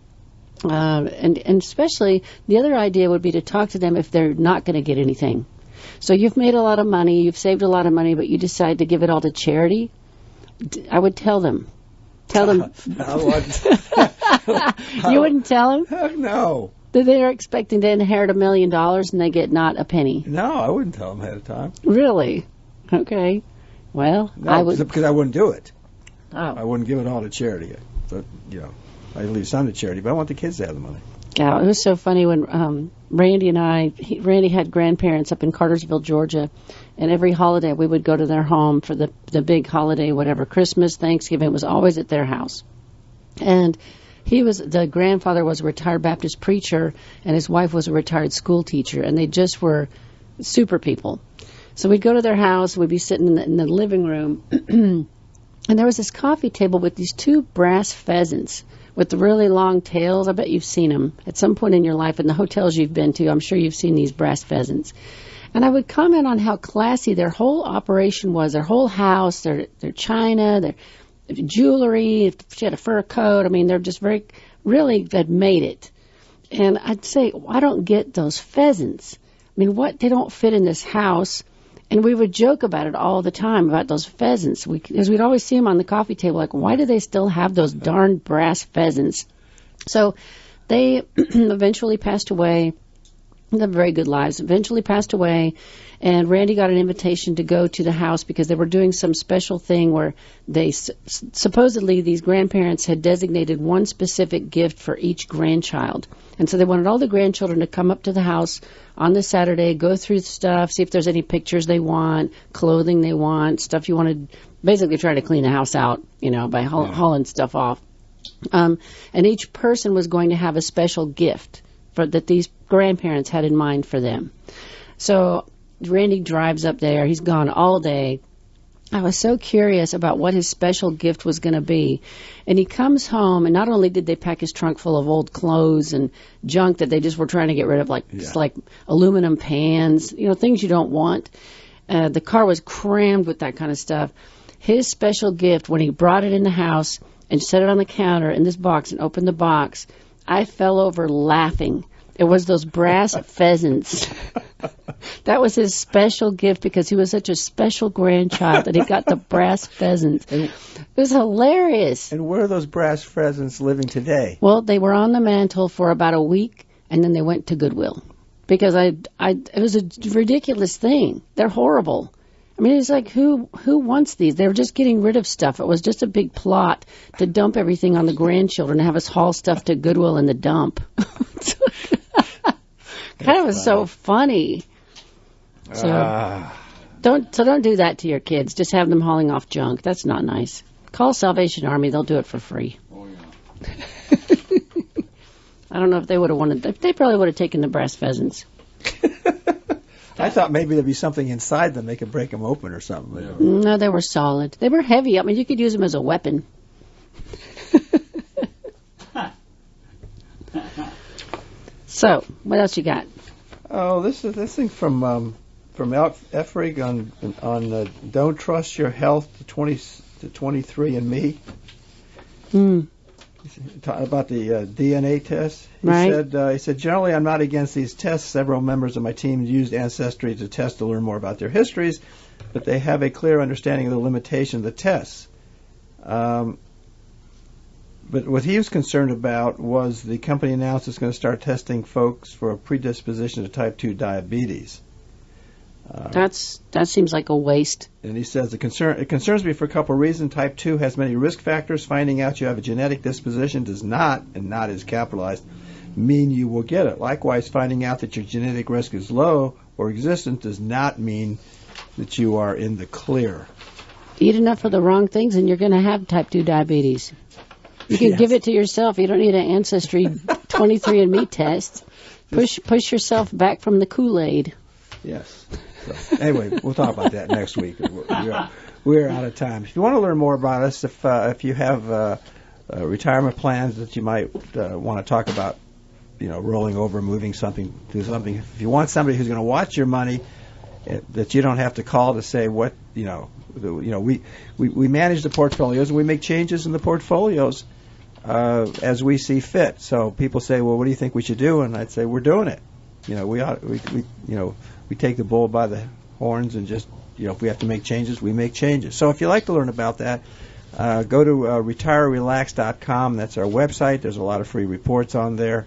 S3: and especially the other idea would be to talk to them if they're not going to get anything. So you've made a lot of money, you've saved a lot of money, but you decide to give it all to charity. I would tell them. Tell them. You wouldn't tell them?
S2: No.
S3: That they're expecting to inherit $1 million and they get not a penny.
S2: No, I wouldn't tell them ahead of time.
S3: Really? Okay. Well,
S2: no,
S3: I would.
S2: Because I wouldn't do it.
S3: Oh.
S2: I wouldn't give it all to charity. But, I'd leave some to charity, but I want the kids to have the money.
S3: Yeah, it was so funny when Randy had grandparents up in Cartersville, Georgia, and every holiday we would go to their home for the big holiday, whatever, Christmas, Thanksgiving, it was always at their house. And the grandfather was a retired Baptist preacher, and his wife was a retired school teacher, and they just were super people. So we'd go to their house, we'd be sitting in the living room, and there was this coffee table with these two brass pheasants with the really long tails. I bet you've seen them at some point in your life in the hotels you've been to. I'm sure you've seen these brass pheasants. And I would comment on how classy their whole operation was, their whole house, their china, their jewelry. If she had a fur coat, I mean, they're just really had made it. And I'd say, I don't get those pheasants. I mean, they don't fit in this house. And we would joke about it all the time, about those pheasants. Because we'd always see them on the coffee table, like, why do they still have those darn brass pheasants? So they eventually passed away. They have very good lives. Eventually passed away, and Randy got an invitation to go to the house because they were doing some special thing where they supposedly these grandparents had designated one specific gift for each grandchild. And so they wanted all the grandchildren to come up to the house on the Saturday, go through stuff, see if there's any pictures they want, clothing they want, stuff you want to basically try to clean the house out, by hauling stuff off. And each person was going to have a special gift that these grandparents had in mind for them. So Randy drives up there. He's gone all day. I was so curious about what his special gift was going to be. And he comes home, and not only did they pack his trunk full of old clothes and junk that they just were trying to get rid of, like aluminum pans, things you don't want. The car was crammed with that kind of stuff. His special gift, when he brought it in the house and set it on the counter in this box and opened the box, I fell over laughing. It was those brass pheasants. That was his special gift because he was such a special grandchild that he got the brass pheasants. It was hilarious.
S2: And where are those brass pheasants living today?
S3: Well, they were on the mantle for about a week, and then they went to Goodwill because it was a ridiculous thing. They're horrible. I mean, it's like, who wants these? They were just getting rid of stuff. It was just a big plot to dump everything on the grandchildren and have us haul stuff to Goodwill in the dump. That was so funny. So don't do that to your kids. Just have them hauling off junk. That's not nice. Call Salvation Army. They'll do it for free. Oh, yeah. I don't know if they would have wanted. They probably would have taken the brass pheasants.
S2: I thought maybe there'd be something inside them. They could break them open or something.
S3: Yeah. No, they were solid. They were heavy. I mean, you could use them as a weapon. So, what else you got?
S2: Oh, this thing from Efrig on Don't Trust Your Health to 23andMe. About the DNA test. He said, generally I'm not against these tests. Several members of my team used Ancestry to test to learn more about their histories, but they have a clear understanding of the limitation of the tests. But what he was concerned about was the company announced it's going to start testing folks for a predisposition to type 2 diabetes.
S3: That seems like a waste.
S2: And he says, it concerns me for a couple of reasons. Type 2 has many risk factors. Finding out you have a genetic disposition does not, and not is capitalized, mean you will get it. Likewise, finding out that your genetic risk is low or existent does not mean that you are in the clear.
S3: Eat enough of the wrong things and you're going to have type 2 diabetes. You can give it to yourself. You don't need an Ancestry 23andMe test. Push yourself back from the Kool-Aid.
S2: Yes. So, anyway, we'll talk about that next week. We're out of time. If you want to learn more about us, if you have retirement plans that you might want to talk about, rolling over, moving something, do something. If you want somebody who's going to watch your money, that you don't have to call to say what we manage the portfolios and we make changes in the portfolios as we see fit. So people say, well, what do you think we should do? And I'd say, we're doing it. We take the bull by the horns and just, if we have to make changes, we make changes. So if you'd like to learn about that, go to retirerelax.com. That's our website. There's a lot of free reports on there.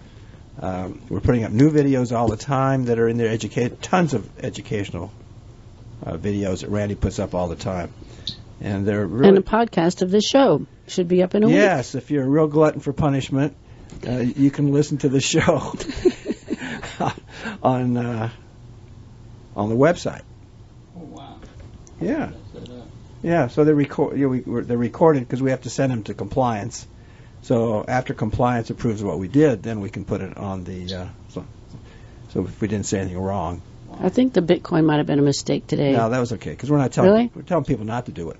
S2: We're putting up new videos all the time that are in there, tons of educational videos that Randy puts up all the time. And they're really...
S3: And a podcast of this show should be up in a week.
S2: Yes, if you're a real glutton for punishment, you can listen to the show on the website.
S4: Oh, wow.
S2: Yeah. Yeah, so they're they're recorded because we have to send them to compliance. So after compliance approves what we did, then we can put it on the. So if we didn't say anything wrong.
S3: I think the Bitcoin might have been a mistake today.
S2: No, that was okay because we're not telling.
S3: Really?
S2: We're telling people not to do it.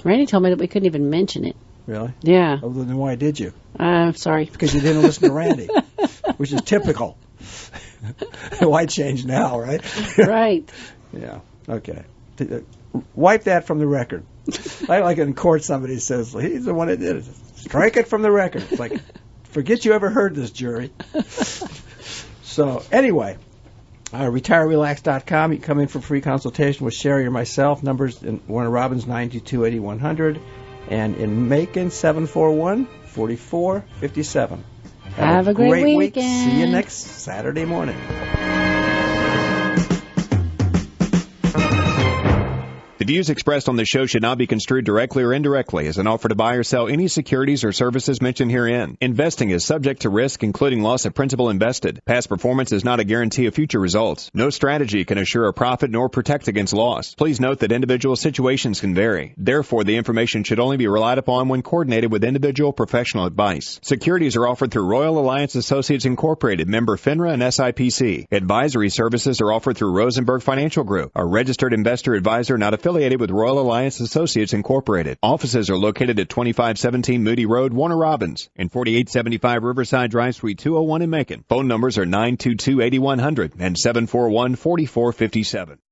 S3: Randy told me that we couldn't even mention it.
S2: Really?
S3: Yeah.
S2: Oh, then why did you?
S3: Sorry.
S2: Because you didn't listen to Randy, which is typical. Why change now, right?
S3: Right.
S2: Yeah. Okay. Wipe that from the record. I like it in court. Somebody says he's the one that did it. Strike it from the record. It's like, forget you ever heard this, jury. So anyway, retirerelax.com. You can come in for free consultation with Sherri or myself. Numbers in Warner Robins 922-8100 and in Macon 741-4457.
S3: Have a great
S2: week.
S3: weekend.
S2: See you next Saturday morning.
S5: The views expressed on this show should not be construed directly or indirectly as an offer to buy or sell any securities or services mentioned herein. Investing is subject to risk, including loss of principal invested. Past performance is not a guarantee of future results. No strategy can assure a profit nor protect against loss. Please note that individual situations can vary. Therefore, the information should only be relied upon when coordinated with individual professional advice. Securities are offered through Royal Alliance Associates Incorporated, member FINRA and SIPC. Advisory services are offered through Rosenberg Financial Group, a registered investor advisor not affiliated with Royal Alliance Associates Incorporated. Offices are located at 2517 Moody Road, Warner Robins, and 4875 Riverside Drive, Suite 201 in Macon. Phone numbers are 922-8100 and 741-4457.